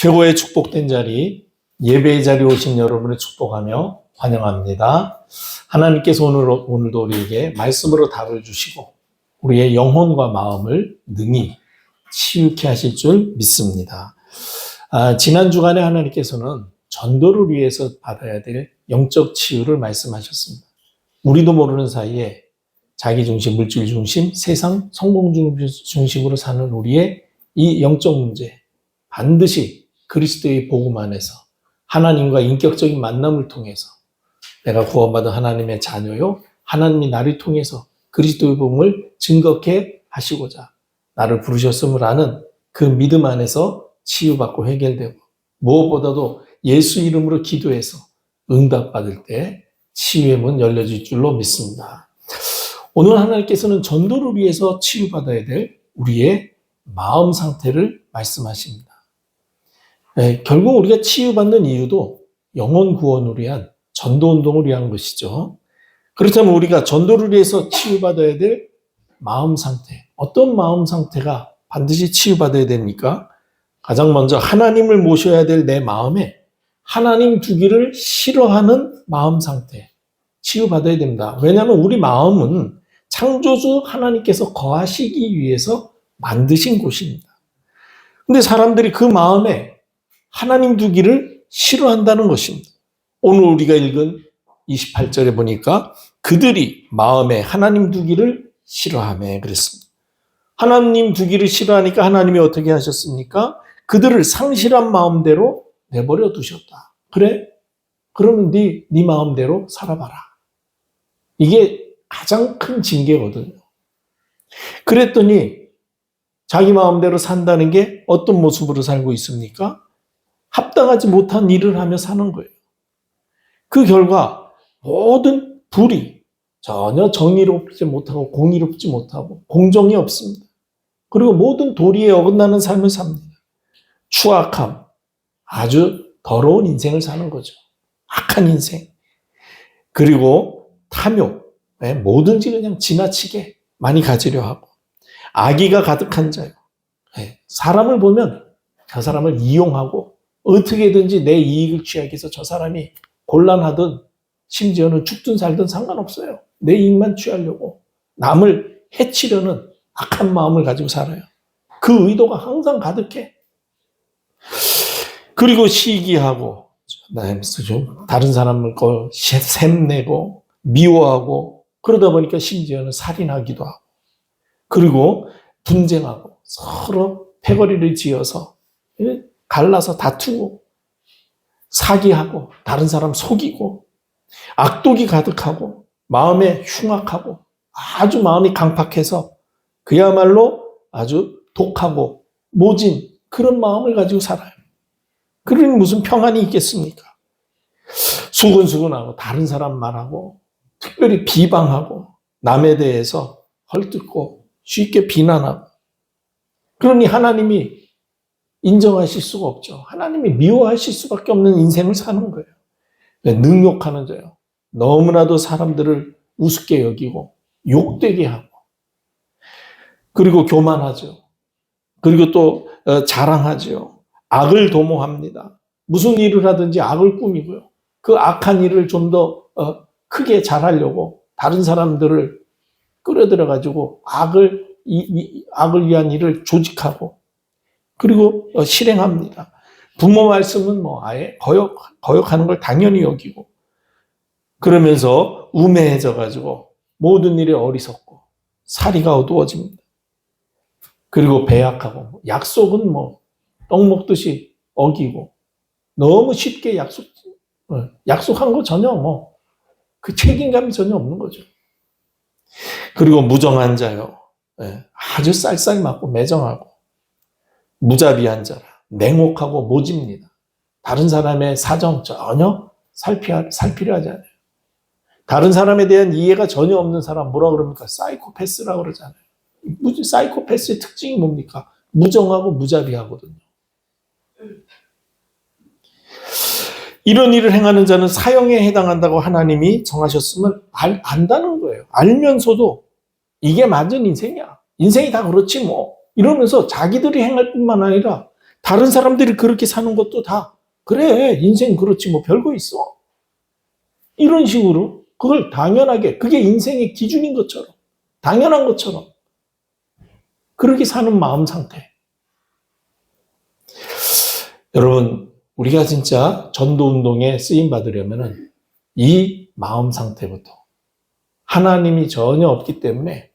최고의 축복된 자리, 예배의 자리에 오신 여러분을 축복하며 환영합니다. 하나님께서 오늘도 우리에게 말씀으로 답을 주시고 우리의 영혼과 마음을 능히 치유케 하실 줄 믿습니다. 지난 주간에 하나님께서는 전도를 위해서 받아야 될 영적 치유를 말씀하셨습니다. 우리도 모르는 사이에 자기 중심, 물질 중심, 세상 성공 중심으로 사는 우리의 이 영적 문제, 반드시 그리스도의 복음 안에서 하나님과 인격적인 만남을 통해서 내가 구원받은 하나님의 자녀요, 하나님이 나를 통해서 그리스도의 복음을 증거케 하시고자 나를 부르셨음을 아는 그 믿음 안에서 치유받고 해결되고, 무엇보다도 예수 이름으로 기도해서 응답받을 때 치유의 문 열려질 줄로 믿습니다. 오늘 하나님께서는 전도를 위해서 치유받아야 될 우리의 마음 상태를 말씀하십니다. 결국 우리가 치유받는 이유도 영혼 구원을 위한 전도운동을 위한 것이죠. 그렇다면 우리가 전도를 위해서 치유받아야 될 마음 상태, 어떤 마음 상태가 반드시 치유받아야 됩니까? 가장 먼저 하나님을 모셔야 될 내 마음에 하나님 두기를 싫어하는 마음 상태, 치유받아야 됩니다. 왜냐하면 우리 마음은 창조주 하나님께서 거하시기 위해서 만드신 곳입니다. 근데 사람들이 그 마음에 하나님 두기를 싫어한다는 것입니다. 오늘 우리가 읽은 28절에 보니까 그들이 마음에 하나님 두기를 싫어하며 그랬습니다. 하나님 두기를 싫어하니까 하나님이 어떻게 하셨습니까? 그들을 상실한 마음대로 내버려 두셨다. 그래? 그러면 네 마음대로 살아봐라. 이게 가장 큰 징계거든요. 그랬더니 자기 마음대로 산다는 게 어떤 모습으로 살고 있습니까? 합당하지 못한 일을 하며 사는 거예요. 그 결과 모든 불이 전혀 정의롭지 못하고 공의롭지 못하고 공정이 없습니다. 그리고 모든 도리에 어긋나는 삶을 삽니다. 추악함, 아주 더러운 인생을 사는 거죠. 악한 인생. 그리고 탐욕, 뭐든지 그냥 지나치게 많이 가지려 하고, 악의가 가득한 자요. 사람을 보면 저 사람을 이용하고 어떻게든지 내 이익을 취하기 위해서 저 사람이 곤란하든 심지어는 죽든 살든 상관없어요. 내 이익만 취하려고 남을 해치려는 악한 마음을 가지고 살아요. 그 의도가 항상 가득해. 그리고 시기하고 다른 사람을 샘내고 미워하고, 그러다 보니까 심지어는 살인하기도 하고, 그리고 분쟁하고 서로 패거리를 지어서 갈라서 다투고 사기하고 다른 사람 속이고 악독이 가득하고 마음에 흉악하고 아주 마음이 강팍해서 그야말로 아주 독하고 모진 그런 마음을 가지고 살아요. 그러니 무슨 평안이 있겠습니까? 수근수근하고 다른 사람 말하고 특별히 비방하고 남에 대해서 헐뜯고 쉽게 비난하고, 그러니 하나님이 인정하실 수가 없죠. 하나님이 미워하실 수밖에 없는 인생을 사는 거예요. 능욕하는 자요. 너무나도 사람들을 우습게 여기고 욕되게 하고, 그리고 교만하죠. 그리고 또 자랑하죠. 악을 도모합니다. 무슨 일을 하든지 악을 꾸미고요. 그 악한 일을 좀 더 크게 잘하려고 다른 사람들을 끌어들여가지고 악을 위한 일을 조직하고, 그리고 실행합니다. 부모 말씀은 아예 거역하는 걸 당연히 여기고, 그러면서 우매해져가지고 모든 일에 어리석고 사리가 어두워집니다. 그리고 배약하고, 약속은 떡 먹듯이 어기고, 너무 쉽게 약속한 거 전혀 그 책임감이 전혀 없는 거죠. 그리고 무정한 자요. 아주 쌀쌀 맞고 매정하고 무자비한 자라. 냉혹하고 모집니다. 다른 사람의 사정 전혀 살피려 하지 않아요. 다른 사람에 대한 이해가 전혀 없는 사람 뭐라 그럽니까? 사이코패스라고 그러잖아요. 사이코패스의 특징이 뭡니까? 무정하고 무자비하거든요. 이런 일을 행하는 자는 사형에 해당한다고 하나님이 정하셨으면 안다는 거예요. 알면서도 이게 맞은 인생이야. 인생이 다 그렇지 이러면서 자기들이 행할 뿐만 아니라 다른 사람들이 그렇게 사는 것도 다 그래, 인생 그렇지 뭐 별거 있어. 이런 식으로 그걸 당연하게, 그게 인생의 기준인 것처럼, 당연한 것처럼 그렇게 사는 마음 상태. 여러분, 우리가 진짜 전도 운동에 쓰임 받으려면은 이 마음 상태부터, 하나님이 전혀 없기 때문에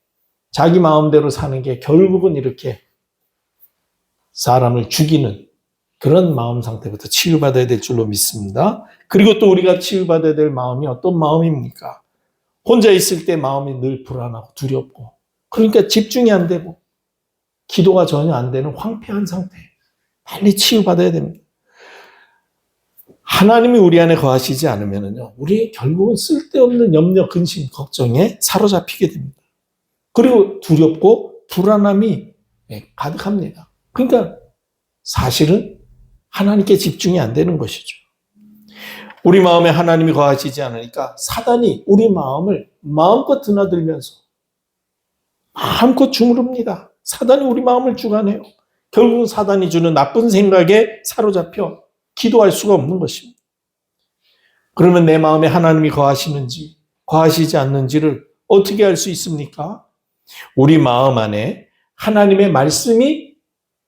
자기 마음대로 사는 게 결국은 이렇게 사람을 죽이는 그런 마음 상태부터 치유받아야 될 줄로 믿습니다. 그리고 또 우리가 치유받아야 될 마음이 어떤 마음입니까? 혼자 있을 때 마음이 늘 불안하고 두렵고, 그러니까 집중이 안 되고 기도가 전혀 안 되는 황폐한 상태. 빨리 치유받아야 됩니다. 하나님이 우리 안에 거하시지 않으면요, 우리 결국은 쓸데없는 염려, 근심, 걱정에 사로잡히게 됩니다. 그리고 두렵고 불안함이 가득합니다. 그러니까 사실은 하나님께 집중이 안 되는 것이죠. 우리 마음에 하나님이 거하시지 않으니까 사단이 우리 마음을 마음껏 드나들면서 마음껏 주무릅니다. 사단이 우리 마음을 주관해요. 결국은 사단이 주는 나쁜 생각에 사로잡혀 기도할 수가 없는 것입니다. 그러면 내 마음에 하나님이 거하시는지 거하시지 않는지를 어떻게 알 수 있습니까? 우리 마음 안에 하나님의 말씀이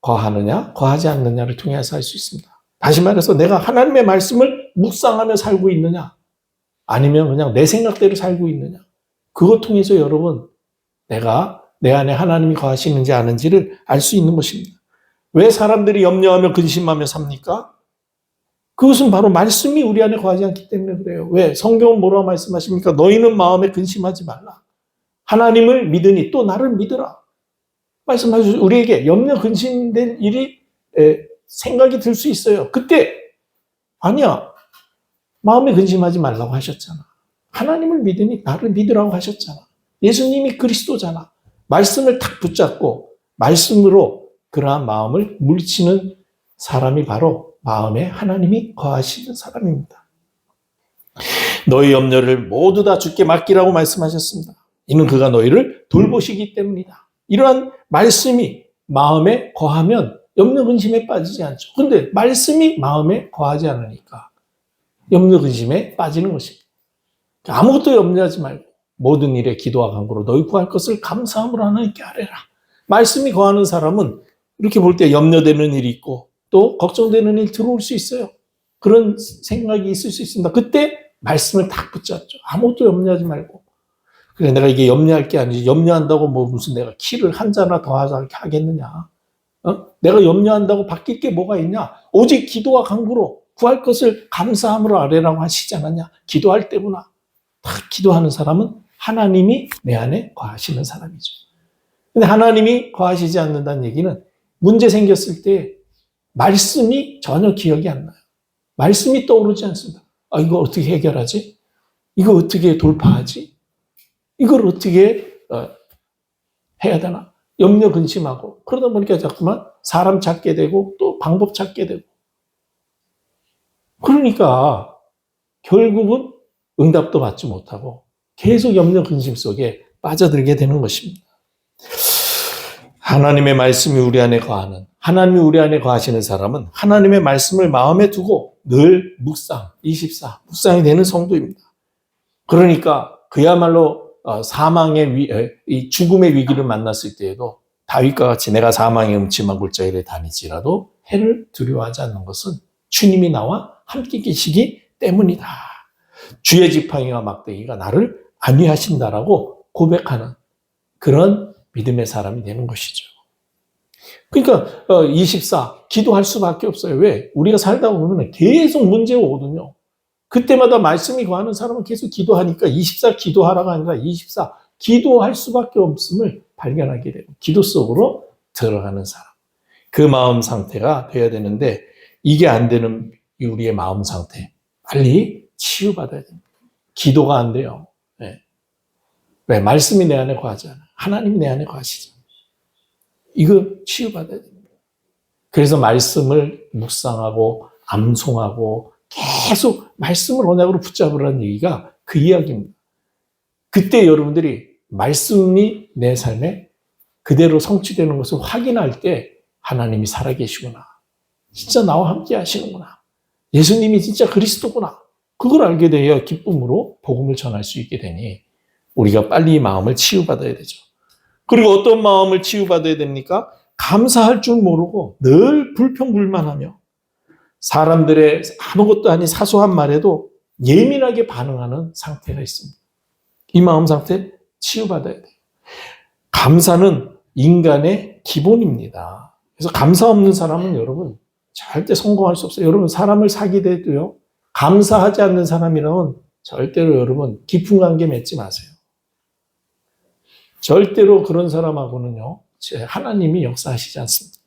거하느냐 거하지 않느냐를 통해서 알 수 있습니다. 다시 말해서 내가 하나님의 말씀을 묵상하며 살고 있느냐 아니면 그냥 내 생각대로 살고 있느냐, 그것 통해서 여러분 내가 내 안에 하나님이 거하시는지 아는지를 알 수 있는 것입니다. 왜 사람들이 염려하며 근심하며 삽니까? 그것은 바로 말씀이 우리 안에 거하지 않기 때문에 그래요. 왜? 성경은 뭐라고 말씀하십니까? 너희는 마음에 근심하지 말라. 하나님을 믿으니 또 나를 믿으라. 말씀하셔서 우리에게 염려 근심될 일이 생각이 들 수 있어요. 그때 아니야, 마음에 근심하지 말라고 하셨잖아. 하나님을 믿으니 나를 믿으라고 하셨잖아. 예수님이 그리스도잖아. 말씀을 탁 붙잡고 말씀으로 그러한 마음을 물리치는 사람이 바로 마음에 하나님이 거하시는 사람입니다. 너희 염려를 모두 다 주께 맡기라고 말씀하셨습니다. 이는 그가 너희를 돌보시기 때문이다. 이러한 말씀이 마음에 거하면 염려 근심에 빠지지 않죠. 그런데 말씀이 마음에 거하지 않으니까 염려 근심에 빠지는 것입니다. 아무것도 염려하지 말고 모든 일에 기도와 간구로 너희 구할 것을 감사함으로 하나님께 아뢰라. 말씀이 거하는 사람은 이렇게 볼 때 염려되는 일이 있고 또 걱정되는 일 들어올 수 있어요. 그런 생각이 있을 수 있습니다. 그때 말씀을 딱 붙잡죠. 아무것도 염려하지 말고. 그래, 내가 이게 염려할 게 아니지. 염려한다고 뭐 무슨 내가 키를 한 자나 더 하겠느냐. 내가 염려한다고 바뀔 게 뭐가 있냐. 오직 기도와 간구로 구할 것을 감사함으로 아뢰라고 하시지 않았냐. 기도할 때구나. 딱 기도하는 사람은 하나님이 내 안에 거하시는 사람이죠. 근데 하나님이 거하시지 않는다는 얘기는 문제 생겼을 때 말씀이 전혀 기억이 안 나요. 말씀이 떠오르지 않습니다. 아, 이거 어떻게 해결하지? 이거 어떻게 돌파하지? 이걸 어떻게 해야 되나? 염려 근심하고 그러다 보니까 자꾸만 사람 찾게 되고 또 방법 찾게 되고, 그러니까 결국은 응답도 받지 못하고 계속 염려 근심 속에 빠져들게 되는 것입니다. 하나님의 말씀이 우리 안에 거하는, 하나님이 우리 안에 거하시는 사람은 하나님의 말씀을 마음에 두고 늘 묵상, 24 묵상이 되는 성도입니다. 그러니까 그야말로 이 죽음의 위기를 만났을 때에도 다윗과 같이 내가 사망의 음침한 골짜기를 다니지라도 해를 두려워하지 않는 것은 주님이 나와 함께 계시기 때문이다. 주의 지팡이와 막대기가 나를 안위하신다라고 고백하는 그런 믿음의 사람이 되는 것이죠. 그러니까 24 기도할 수밖에 없어요. 왜? 우리가 살다 보면 계속 문제가 오거든요. 그때마다 말씀이 거하는 사람은 계속 기도하니까 24 기도하라가 아니라 24 기도할 수밖에 없음을 발견하게 되고 기도 속으로 들어가는 사람. 그 마음 상태가 돼야 되는데 이게 안 되는 우리의 마음 상태. 빨리 치유받아야 됩니다. 기도가 안 돼요. 네. 왜? 말씀이 내 안에 거하지 않아요. 하나님이 내 안에 거하시죠. 이거 치유받아야 됩니다. 그래서 말씀을 묵상하고 암송하고 계속 말씀을 언약으로 붙잡으라는 얘기가 그 이야기입니다. 그때 여러분들이 말씀이 내 삶에 그대로 성취되는 것을 확인할 때 하나님이 살아계시구나. 진짜 나와 함께 하시는구나. 예수님이 진짜 그리스도구나. 그걸 알게 되어 기쁨으로 복음을 전할 수 있게 되니 우리가 빨리 이 마음을 치유받아야 되죠. 그리고 어떤 마음을 치유받아야 됩니까? 감사할 줄 모르고 늘 불평불만하며 사람들의 아무것도 아닌 사소한 말에도 예민하게 반응하는 상태가 있습니다. 이 마음 상태 치유받아야 돼요. 감사는 인간의 기본입니다. 그래서 감사 없는 사람은 여러분 절대 성공할 수 없어요. 여러분 사람을 사귀더라도요. 감사하지 않는 사람이랑은 절대로 여러분 깊은 관계 맺지 마세요. 절대로 그런 사람하고는요. 하나님이 역사하시지 않습니다.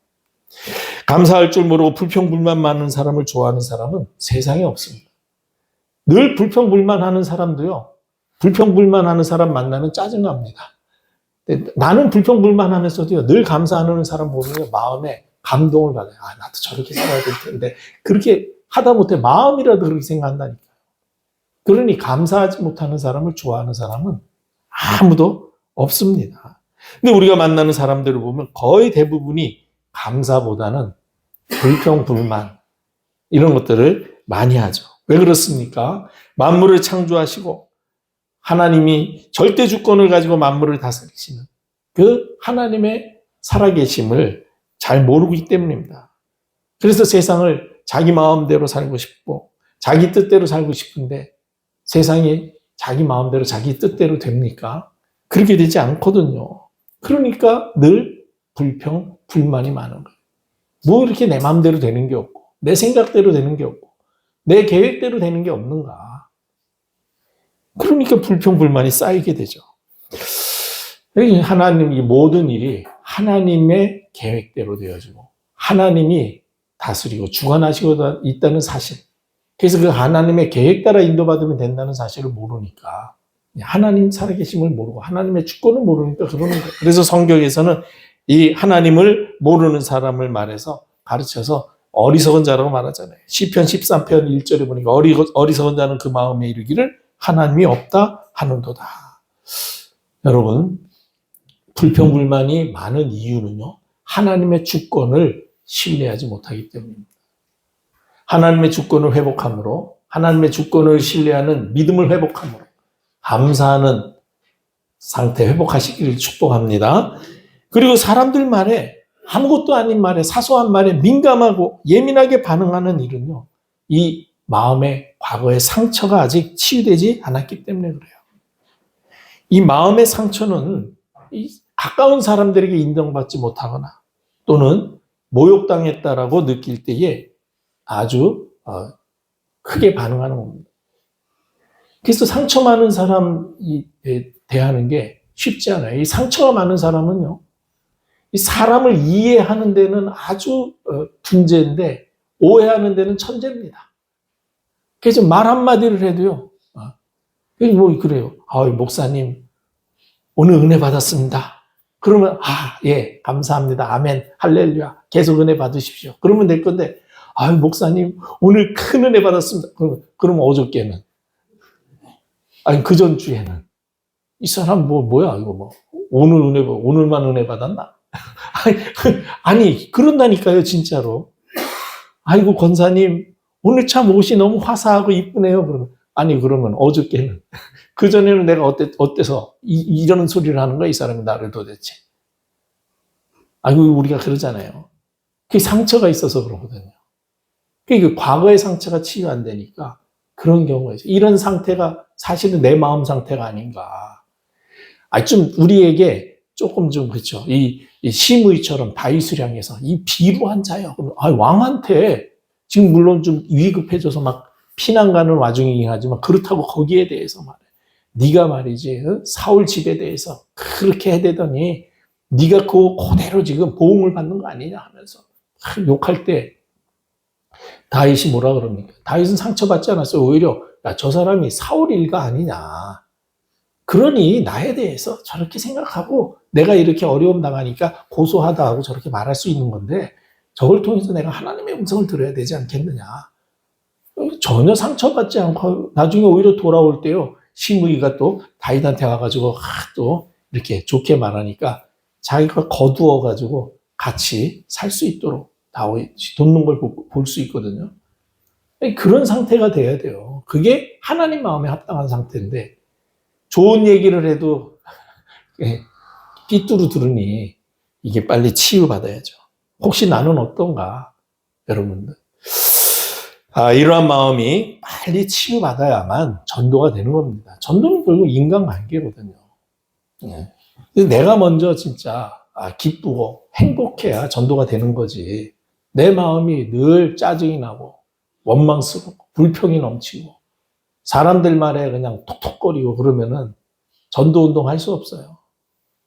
감사할 줄 모르고 불평불만 많은 사람을 좋아하는 사람은 세상에 없습니다. 늘 불평불만하는 사람도요. 불평불만하는 사람 만나면 짜증납니다. 나는 불평불만하면서도요. 늘 감사하는 사람 보면 마음에 감동을 받아요. 아, 나도 저렇게 살아야 될 텐데. 그렇게 하다 못해 마음이라도 그렇게 생각한다니까요. 그러니 감사하지 못하는 사람을 좋아하는 사람은 아무도 없습니다. 근데 우리가 만나는 사람들을 보면 거의 대부분이 감사보다는 불평불만 이런 것들을 많이 하죠. 왜 그렇습니까? 만물을 창조하시고 하나님이 절대 주권을 가지고 만물을 다스리시는 그 하나님의 살아계심을 잘 모르고 있기 때문입니다. 그래서 세상을 자기 마음대로 살고 싶고 자기 뜻대로 살고 싶은데 세상이 자기 마음대로 자기 뜻대로 됩니까? 그렇게 되지 않거든요. 그러니까 늘 불평, 불만이 많은 거예요. 뭐 이렇게 내 마음대로 되는 게 없고 내 생각대로 되는 게 없고 내 계획대로 되는 게 없는가. 그러니까 불평, 불만이 쌓이게 되죠. 하나님 이 모든 일이 하나님의 계획대로 되어지고 하나님이 다스리고 주관하시고 있다는 사실. 그래서 그 하나님의 계획 따라 인도받으면 된다는 사실을 모르니까 하나님 살아계심을 모르고 하나님의 주권을 모르니까 그러는 거예요. 그래서 성경에서는 이 하나님을 모르는 사람을 말해서 가르쳐서 어리석은 자라고 말하잖아요. 시편 13편 1절에 보니까 어리석은 자는 그 마음에 이르기를 하나님이 없다 하는도다. 여러분 불평불만이 많은 이유는요. 하나님의 주권을 신뢰하지 못하기 때문입니다. 하나님의 주권을 회복함으로 하나님의 주권을 신뢰하는 믿음을 회복함으로 감사하는 상태 회복하시기를 축복합니다. 그리고 사람들 말에 아무것도 아닌 말에 사소한 말에 민감하고 예민하게 반응하는 일은요. 이 마음의 과거의 상처가 아직 치유되지 않았기 때문에 그래요. 이 마음의 상처는 가까운 사람들에게 인정받지 못하거나 또는 모욕당했다라고 느낄 때에 아주 크게 반응하는 겁니다. 그래서 상처 많은 사람이 대하는 게 쉽지 않아요. 이 상처가 많은 사람은요, 이 사람을 이해하는 데는 아주 분재인데 오해하는 데는 천재입니다. 그래서 말 한마디를 해도요, 뭐 그래요. 목사님 오늘 은혜 받았습니다. 그러면 예, 감사합니다. 아멘, 할렐루야. 계속 은혜 받으십시오. 그러면 될 건데 목사님 오늘 큰 은혜 받았습니다. 그러면 어저께는 그 전주에는 이 사람 뭐야 이거 오늘만 은혜 받았나? 아니 그런다니까요 진짜로. 아이고 권사님 오늘 참 옷이 너무 화사하고 이쁘네요. 그러면 어저께는 그 전에는 내가 어때서 이런 소리를 하는 거야 이 사람이 나를 도대체. 우리가 그러잖아요. 그게 상처가 있어서 그러거든요. 그 과거의 상처가 치유 안 되니까 그런 경우가 있어요. 이런 상태가 사실은 내 마음 상태가 아닌가. 좀 우리에게 조금 좀 그렇죠. 이 시므이처럼 다윗을 향해서 이 비루한 자여. 왕한테 지금 물론 좀 위급해져서 막 피난 가는 와중이긴 하지만 그렇다고 거기에 대해서 말해. 네가 말이지 사울 집에 대해서 그렇게 해대더니 네가 그대로 지금 보응을 받는 거 아니냐 하면서 욕할 때 다윗이 뭐라 그럽니까? 다윗은 상처받지 않았어요. 오히려 저 사람이 사울 일가 아니냐. 그러니 나에 대해서 저렇게 생각하고 내가 이렇게 어려움 당하니까 고소하다 하고 저렇게 말할 수 있는 건데 저걸 통해서 내가 하나님의 음성을 들어야 되지 않겠느냐. 전혀 상처받지 않고 나중에 오히려 돌아올 때요. 시므이가 또 다윗한테 와가지고 또 이렇게 좋게 말하니까 자기가 거두어가지고 같이 살 수 있도록 돋는 걸 볼 수 있거든요. 그런 상태가 돼야 돼요. 그게 하나님 마음에 합당한 상태인데, 좋은 얘기를 해도 삐뚤어 들으니 이게 빨리 치유받아야죠. 혹시 나는 어떤가? 여러분들. 이러한 마음이 빨리 치유받아야만 전도가 되는 겁니다. 전도는 결국 인간관계거든요. 내가 먼저 진짜 기쁘고 행복해야 전도가 되는 거지. 내 마음이 늘 짜증이 나고 원망스럽고 불평이 넘치고 사람들 말에 그냥 톡톡거리고 그러면은 전도운동 할 수 없어요.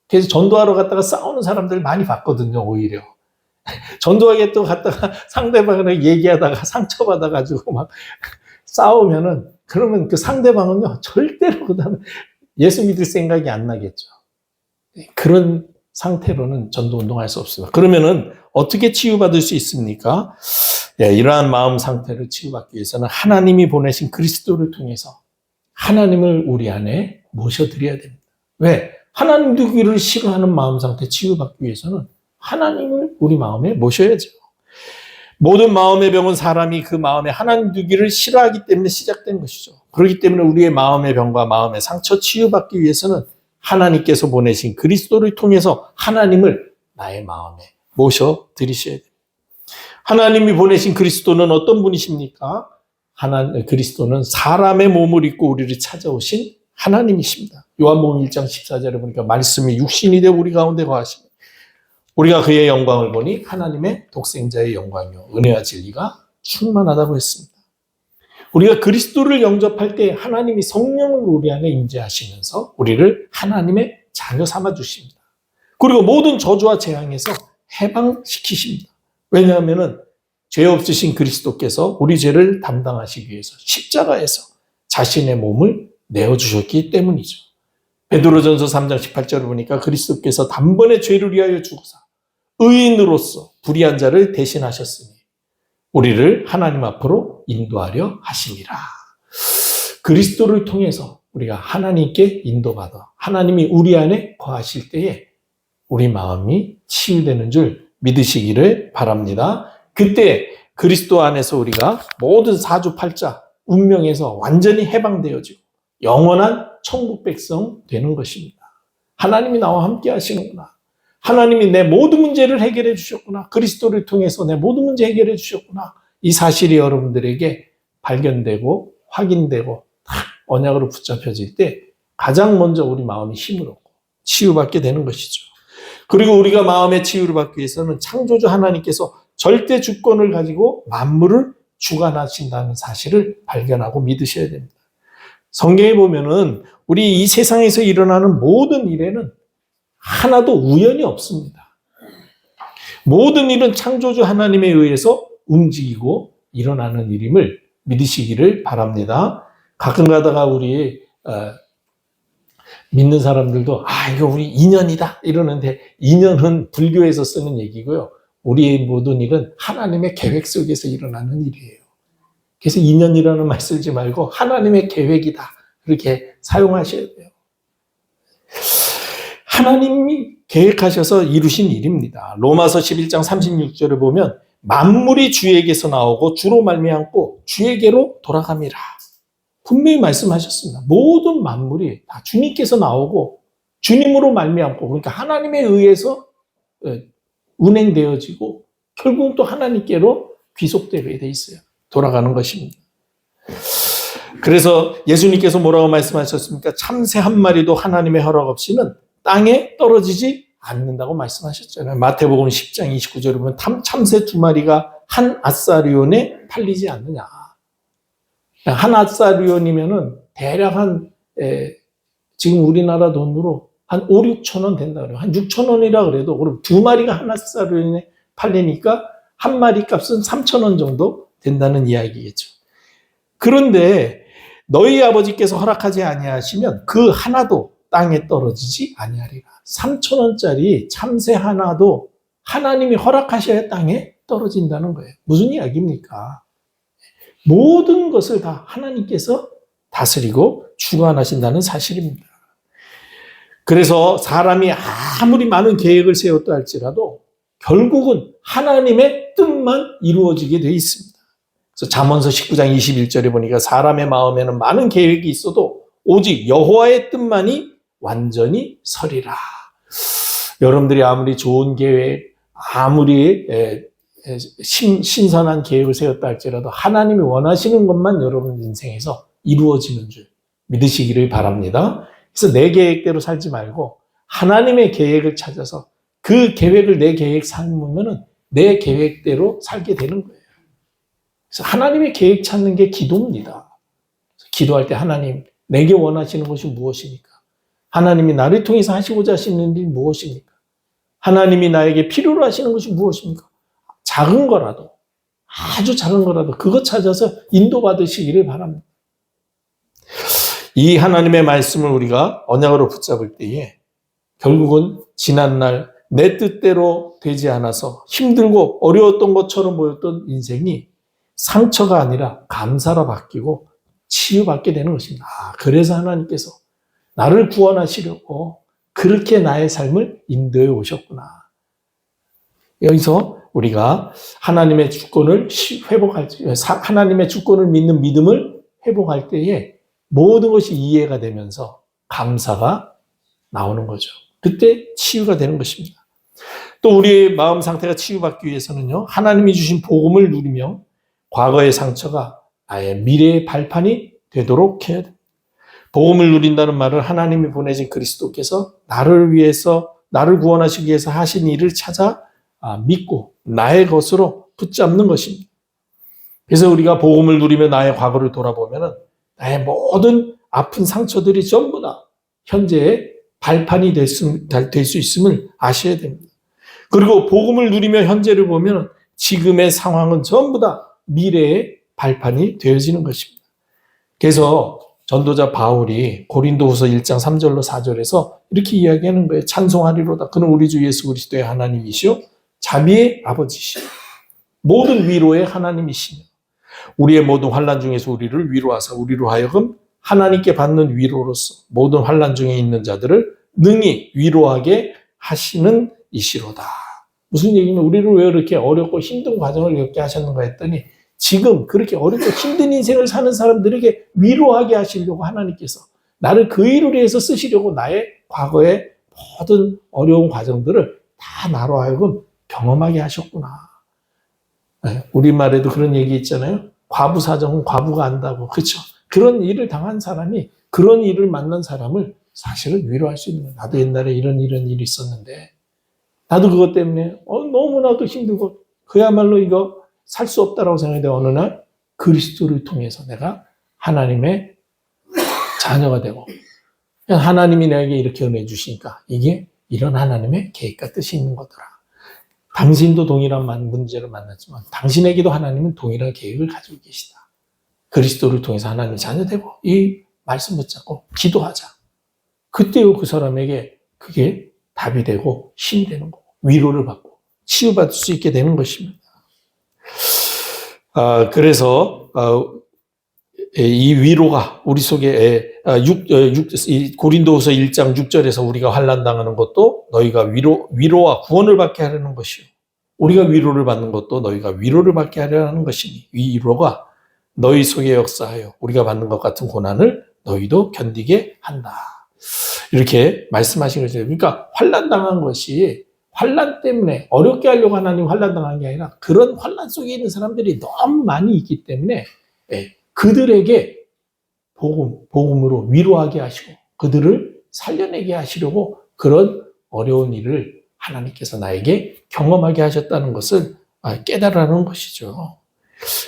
그래서 전도하러 갔다가 싸우는 사람들 많이 봤거든요, 오히려. 전도하게 또 갔다가 상대방이랑 얘기하다가 상처받아가지고 막 싸우면은, 그러면 그 상대방은요, 절대로 그 다음에 예수 믿을 생각이 안 나겠죠. 그런 상태로는 전도운동 할 수 없습니다. 그러면은 어떻게 치유받을 수 있습니까? 이러한 마음 상태를 치유받기 위해서는 하나님이 보내신 그리스도를 통해서 하나님을 우리 안에 모셔드려야 됩니다. 왜? 하나님 두기를 싫어하는 마음 상태 치유받기 위해서는 하나님을 우리 마음에 모셔야죠. 모든 마음의 병은 사람이 그 마음에 하나님 두기를 싫어하기 때문에 시작된 것이죠. 그렇기 때문에 우리의 마음의 병과 마음의 상처 치유받기 위해서는 하나님께서 보내신 그리스도를 통해서 하나님을 나의 마음에 모셔드리셔야 됩니다. 하나님이 보내신 그리스도는 어떤 분이십니까? 그리스도는 사람의 몸을 입고 우리를 찾아오신 하나님이십니다. 요한복음 1장 14절에 보니까 말씀이 육신이 되어 우리 가운데 거하시니 우리가 그의 영광을 보니 하나님의 독생자의 영광이요 은혜와 진리가 충만하다고 했습니다. 우리가 그리스도를 영접할 때 하나님이 성령을 우리 안에 임재하시면서 우리를 하나님의 자녀 삼아 주십니다. 그리고 모든 저주와 재앙에서 해방시키십니다. 왜냐하면 죄 없으신 그리스도께서 우리 죄를 담당하시기 위해서 십자가에서 자신의 몸을 내어주셨기 때문이죠. 베드로전서 3장 18절을 보니까 그리스도께서 단번에 죄를 위하여 죽으사 의인으로서 불의한 자를 대신하셨으니 우리를 하나님 앞으로 인도하려 하심이라. 그리스도를 통해서 우리가 하나님께 인도받아 하나님이 우리 안에 거하실 때에 우리 마음이 치유되는 줄 믿으시기를 바랍니다. 그때 그리스도 안에서 우리가 모든 사주팔자 운명에서 완전히 해방되어지고 영원한 천국 백성 되는 것입니다. 하나님이 나와 함께 하시는구나. 하나님이 내 모든 문제를 해결해 주셨구나. 그리스도를 통해서 내 모든 문제 해결해 주셨구나. 이 사실이 여러분들에게 발견되고 확인되고 딱 언약으로 붙잡혀질 때 가장 먼저 우리 마음이 힘을 얻고 치유받게 되는 것이죠. 그리고 우리가 마음의 치유를 받기 위해서는 창조주 하나님께서 절대 주권을 가지고 만물을 주관하신다는 사실을 발견하고 믿으셔야 됩니다. 성경에 보면은 우리 이 세상에서 일어나는 모든 일에는 하나도 우연이 없습니다. 모든 일은 창조주 하나님에 의해서 움직이고 일어나는 일임을 믿으시기를 바랍니다. 가끔 가다가 우리 믿는 사람들도 이거 우리 인연이다 이러는데, 인연은 불교에서 쓰는 얘기고요. 우리의 모든 일은 하나님의 계획 속에서 일어나는 일이에요. 그래서 인연이라는 말 쓰지 말고 하나님의 계획이다 그렇게 사용하셔야 돼요. 하나님이 계획하셔서 이루신 일입니다. 로마서 11장 36절을 보면 만물이 주에게서 나오고 주로 말미암고 주에게로 돌아갑니다. 분명히 말씀하셨습니다. 모든 만물이 다 주님께서 나오고 주님으로 말미암고, 그러니까 하나님에 의해서 운행되어지고 결국은 또 하나님께로 귀속되게 돼 있어요. 돌아가는 것입니다. 그래서 예수님께서 뭐라고 말씀하셨습니까? 참새 한 마리도 하나님의 허락 없이는 땅에 떨어지지 않는다고 말씀하셨잖아요. 마태복음 10장 29절에 보면 참새 두 마리가 한 아사리온에 팔리지 않느냐. 한 아사리온이면은 대략 지금 우리나라 돈으로 한 5, 6천 원 된다 그래요. 한 6천 원이라 그래도 그럼 두 마리가 한 아사리온에 팔리니까 한 마리 값은 3천 원 정도 된다는 이야기겠죠. 그런데 너희 아버지께서 허락하지 아니하시면 그 하나도 땅에 떨어지지 아니하리라. 3천 원짜리 참새 하나도 하나님이 허락하셔야 땅에 떨어진다는 거예요. 무슨 이야기입니까? 모든 것을 다 하나님께서 다스리고 주관하신다는 사실입니다. 그래서 사람이 아무리 많은 계획을 세웠다 할지라도 결국은 하나님의 하나님의 뜻만 이루어지게 되어 있습니다. 그래서 잠언서 19장 21절에 보니까 사람의 마음에는 많은 계획이 있어도 오직 여호와의 뜻만이 완전히 서리라. 여러분들이 아무리 좋은 계획, 아무리 신선한 계획을 세웠다 할지라도 하나님이 원하시는 것만 여러분 인생에서 이루어지는 줄 믿으시기를 바랍니다. 그래서 내 계획대로 살지 말고 하나님의 계획을 찾아서 그 계획을 내 계획 삼으면 내 계획대로 살게 되는 거예요. 그래서 하나님의 계획 찾는 게 기도입니다. 기도할 때 하나님, 내게 원하시는 것이 무엇입니까? 하나님이 나를 통해서 하시고자 하시는 일이 무엇입니까? 하나님이 나에게 필요로 하시는 것이 무엇입니까? 작은 거라도, 아주 작은 거라도 그것 찾아서 인도받으시기를 바랍니다. 이 하나님의 말씀을 우리가 언약으로 붙잡을 때에 결국은 지난날 내 뜻대로 되지 않아서 힘들고 어려웠던 것처럼 보였던 인생이 상처가 아니라 감사로 바뀌고 치유받게 되는 것입니다. 그래서 하나님께서 나를 구원하시려고 그렇게 나의 삶을 인도해 오셨구나. 여기서 우리가 하나님의 주권을 하나님의 주권을 믿는 믿음을 회복할 때에 모든 것이 이해가 되면서 감사가 나오는 거죠. 그때 치유가 되는 것입니다. 또 우리의 마음 상태가 치유받기 위해서는요, 하나님이 주신 복음을 누리며 과거의 상처가 나의 미래의 발판이 되도록 해야 됩니다. 복음을 누린다는 말은 하나님이 보내신 그리스도께서 나를 위해서, 나를 구원하시기 위해서 하신 일을 찾아 믿고 나의 것으로 붙잡는 것입니다. 그래서 우리가 복음을 누리며 나의 과거를 돌아보면 나의 모든 아픈 상처들이 전부 다 현재의 발판이 될 수 있음을 아셔야 됩니다. 그리고 복음을 누리며 현재를 보면 지금의 상황은 전부 다 미래의 발판이 되어지는 것입니다. 그래서 전도자 바울이 고린도후서 1장 3절로 4절에서 이렇게 이야기하는 거예요. 찬송하리로다. 그는 우리 주 예수 그리스도의 하나님이시요 자비의 아버지시요 모든 위로의 하나님이시며 우리의 모든 환난 중에서 우리를 위로하사 우리로 하여금 하나님께 받는 위로로서 모든 환난 중에 있는 자들을 능히 위로하게 하시는 이시로다. 무슨 얘기냐면 우리를 왜 이렇게 어렵고 힘든 과정을 겪게 하셨는가 했더니 지금 그렇게 어렵고 힘든 인생을 사는 사람들에게 위로하게 하시려고 하나님께서 나를 그 일을 위해서 쓰시려고 나의 과거의 모든 어려운 과정들을 다 나로 하여금 경험하게 하셨구나. 우리말에도 그런 얘기 있잖아요. 과부 사정은 과부가 안다고. 그렇죠? 그런 일을 당한 사람이 그런 일을 만난 사람을 사실은 위로할 수 있는 거예요. 나도 옛날에 이런 일이 있었는데 나도 그것 때문에 너무나도 힘들고 그야말로 이거 살 수 없다라고 생각했는데 어느 날 그리스도를 통해서 내가 하나님의 자녀가 되고 하나님이 내게 이렇게 은혜 주시니까 이게 이런 하나님의 계획과 뜻이 있는 거더라. 당신도 동일한 문제를 만났지만 당신에게도 하나님은 동일한 계획을 가지고 계시다. 그리스도를 통해서 하나님의 자녀 되고 이 말씀 붙잡고 기도하자. 그때요 그 사람에게 그게 답이 되고 힘이 되는 거고 위로를 받고 치유받을 수 있게 되는 것입니다. 그래서 이 위로가 우리 속에 고린도후서 1장 6절에서 우리가 환난 당하는 것도 너희가 위로와 구원을 받게 하려는 것이요 우리가 위로를 받는 것도 너희가 위로를 받게 하려는 것이니 이 위로가 너희 속에 역사하여 우리가 받는 것 같은 고난을 너희도 견디게 한다. 이렇게 말씀하신 거죠. 그러니까 환난 당한 것이 환난 때문에 어렵게 하려고 하나님 환난 당한 게 아니라 그런 환난 속에 있는 사람들이 너무 많이 있기 때문에 그들에게 복음으로 위로하게 하시고 그들을 살려내게 하시려고 그런 어려운 일을 하나님께서 나에게 경험하게 하셨다는 것을 깨달으라는 것이죠.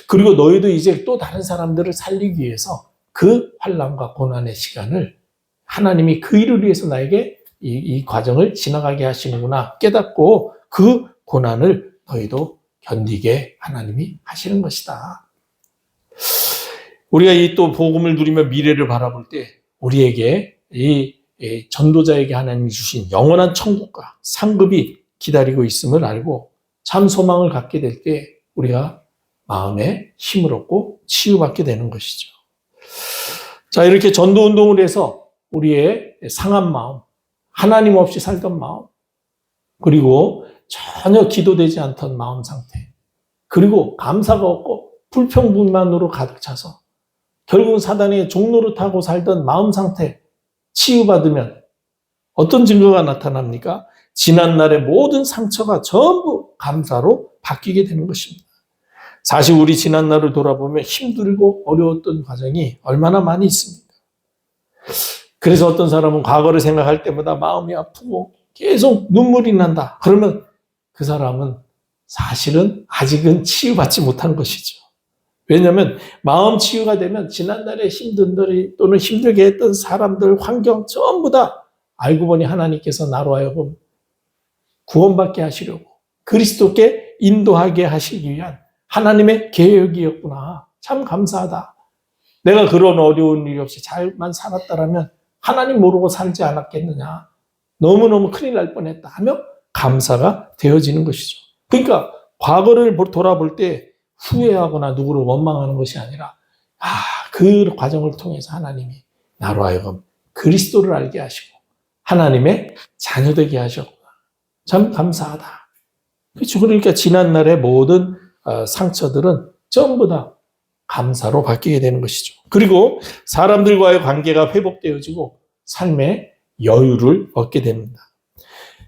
그리고 너희도 이제 또 다른 사람들을 살리기 위해서 그 환난과 고난의 시간을 하나님이 그 일을 위해서 나에게 이 과정을 지나가게 하시는구나 깨닫고 그 고난을 너희도 견디게 하나님이 하시는 것이다. 우리가 이 또 복음을 누리며 미래를 바라볼 때 우리에게 이 전도자에게 하나님이 주신 영원한 천국과 상급이 기다리고 있음을 알고 참 소망을 갖게 될 때 우리가 마음에 힘을 얻고 치유받게 되는 것이죠. 자, 이렇게 전도운동을 해서 우리의 상한 마음, 하나님 없이 살던 마음, 그리고 전혀 기도되지 않던 마음 상태, 그리고 감사가 없고 불평불만으로 가득 차서 결국은 사단의 종로를 타고 살던 마음 상태 치유받으면 어떤 증거가 나타납니까? 지난날의 모든 상처가 전부 감사로 바뀌게 되는 것입니다. 사실 우리 지난날을 돌아보면 힘들고 어려웠던 과정이 얼마나 많이 있습니다. 그래서 어떤 사람은 과거를 생각할 때마다 마음이 아프고 계속 눈물이 난다. 그러면 그 사람은 사실은 아직은 치유받지 못한 것이죠. 왜냐하면 마음 치유가 되면 지난날의 힘든들 또는 힘들게 했던 사람들, 환경 전부 다 알고 보니 하나님께서 나로 하여금 구원받게 하시려고 그리스도께 인도하게 하시기 위한 하나님의 계획이었구나. 참 감사하다. 내가 그런 어려운 일 없이 잘만 살았다라면 하나님 모르고 살지 않았겠느냐. 너무너무 큰일 날 뻔했다 하며 감사가 되어지는 것이죠. 그러니까 과거를 돌아볼 때 후회하거나 누구를 원망하는 것이 아니라 그 과정을 통해서 하나님이 나로 하여금 그리스도를 알게 하시고 하나님의 자녀되게 하셨구나. 참 감사하다. 그렇죠. 그러니까 지난날의 모든 상처들은 전부 다 감사로 바뀌게 되는 것이죠. 그리고 사람들과의 관계가 회복되어지고 삶의 여유를 얻게 됩니다.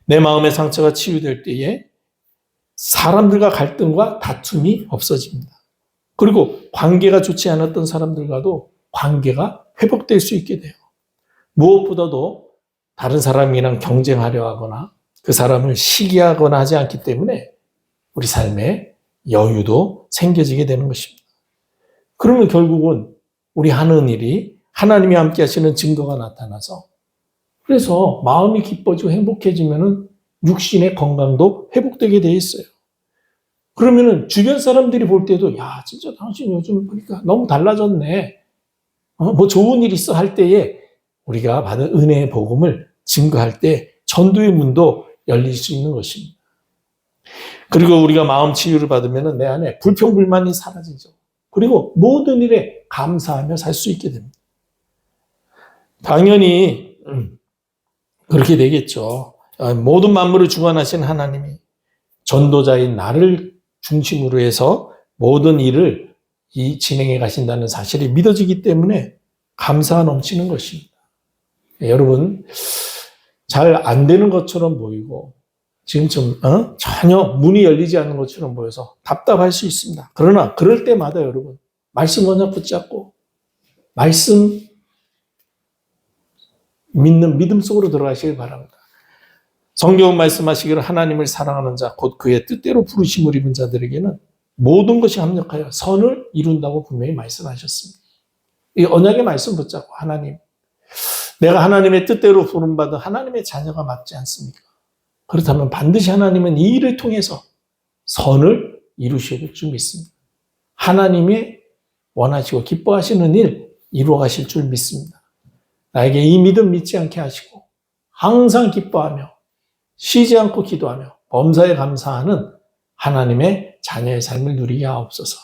내 마음의 상처가 치유될 때에 사람들과 갈등과 다툼이 없어집니다. 그리고 관계가 좋지 않았던 사람들과도 관계가 회복될 수 있게 돼요. 무엇보다도 다른 사람이랑 경쟁하려 하거나 그 사람을 시기하거나 하지 않기 때문에 우리 삶에 여유도 생겨지게 되는 것입니다. 그러면 결국은 우리 하는 일이 하나님이 함께 하시는 증거가 나타나서 그래서 마음이 기뻐지고 행복해지면은 육신의 건강도 회복되게 돼 있어요. 그러면은 주변 사람들이 볼 때도 야 진짜 당신 요즘 보니까 너무 달라졌네. 뭐 좋은 일 있어 할 때에 우리가 받은 은혜의 복음을 증거할 때 전도의 문도 열릴 수 있는 것입니다. 그리고 우리가 마음 치유를 받으면은 내 안에 불평불만이 사라지죠. 그리고 모든 일에 감사하며 살 수 있게 됩니다. 당연히 그렇게 되겠죠. 모든 만물을 주관하신 하나님이 전도자인 나를 중심으로 해서 모든 일을 진행해 가신다는 사실이 믿어지기 때문에 감사가 넘치는 것입니다. 여러분, 잘 안 되는 것처럼 보이고 지금쯤 전혀 문이 열리지 않는 것처럼 보여서 답답할 수 있습니다. 그러나 그럴 때마다 여러분 말씀 먼저 붙잡고 말씀 믿는 믿음 속으로 들어가시길 바랍니다. 성경은 말씀하시기를 하나님을 사랑하는 자 곧 그의 뜻대로 부르심을 입은 자들에게는 모든 것이 합력하여 선을 이룬다고 분명히 말씀하셨습니다. 이 언약의 말씀 붙잡고 하나님, 내가 하나님의 뜻대로 부름받은 하나님의 자녀가 맞지 않습니까? 그렇다면 반드시 하나님은 이 일을 통해서 선을 이루셔야 될 줄 믿습니다. 하나님이 원하시고 기뻐하시는 일 이루어 가실 줄 믿습니다. 나에게 이 믿음 믿지 않게 하시고 항상 기뻐하며 쉬지 않고 기도하며 범사에 감사하는 하나님의 자녀의 삶을 누리게 하옵소서.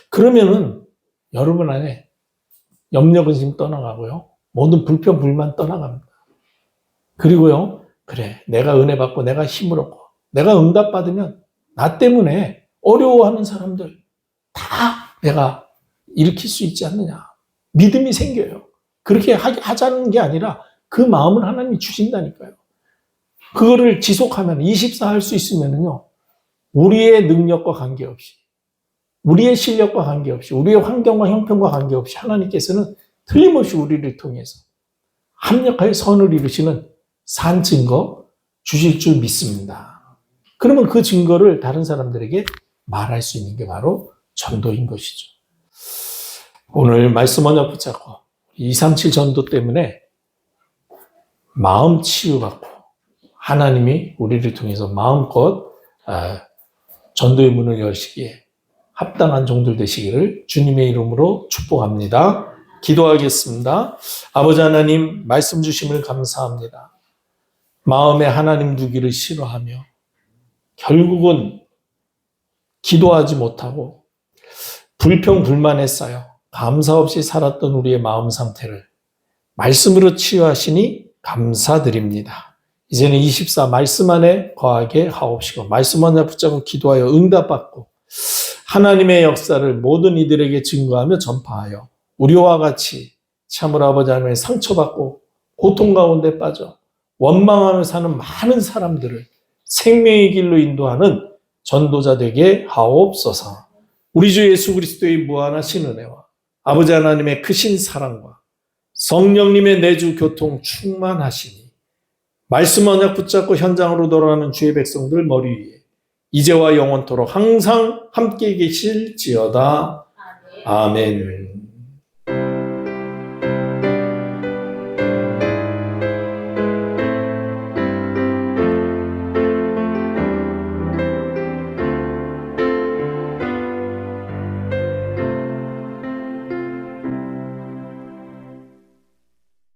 그러면은 여러분 안에 염려 근심 떠나가고요. 모든 불평 불만 떠나갑니다. 그리고요. 그래, 내가 은혜 받고 내가 힘을 얻고 내가 응답 받으면 나 때문에 어려워하는 사람들 다 내가 일으킬 수 있지 않느냐. 믿음이 생겨요. 그렇게 하자는 게 아니라 그 마음을 하나님이 주신다니까요. 그거를 지속하면 24 할 수 있으면은요. 우리의 능력과 관계없이 우리의 실력과 관계없이 우리의 환경과 형편과 관계없이 하나님께서는 틀림없이 우리를 통해서 합력하여 선을 이루시는 산 증거 주실 줄 믿습니다. 그러면 그 증거를 다른 사람들에게 말할 수 있는 게 바로 전도인 것이죠. 오늘 말씀 언약 붙잡고 237 전도 때문에 마음 치유받고 하나님이 우리를 통해서 마음껏 전도의 문을 여시기에 합당한 종들 되시기를 주님의 이름으로 축복합니다. 기도하겠습니다. 아버지 하나님 말씀 주심을 감사합니다. 마음에 하나님 두기를 싫어하며 결국은 기도하지 못하고 불평 불만에 쌓여 감사 없이 살았던 우리의 마음 상태를 말씀으로 치유하시니 감사드립니다. 이제는 24 말씀 안에 거하게 하옵시고 말씀 하나 붙잡고 기도하여 응답받고 하나님의 역사를 모든 이들에게 증거하며 전파하여 우리와 같이 참으로 아버지 하나님의 상처받고 고통 가운데 빠져 원망하며 사는 많은 사람들을 생명의 길로 인도하는 전도자 되게 하옵소서. 우리 주 예수 그리스도의 무한하신 은혜와 아버지 하나님의 크신 사랑과 성령님의 내주 교통 충만하시니 말씀 언약 붙잡고 현장으로 돌아가는 주의 백성들 머리 위에 이제와 영원토록 항상 함께 계실지어다. 아멘.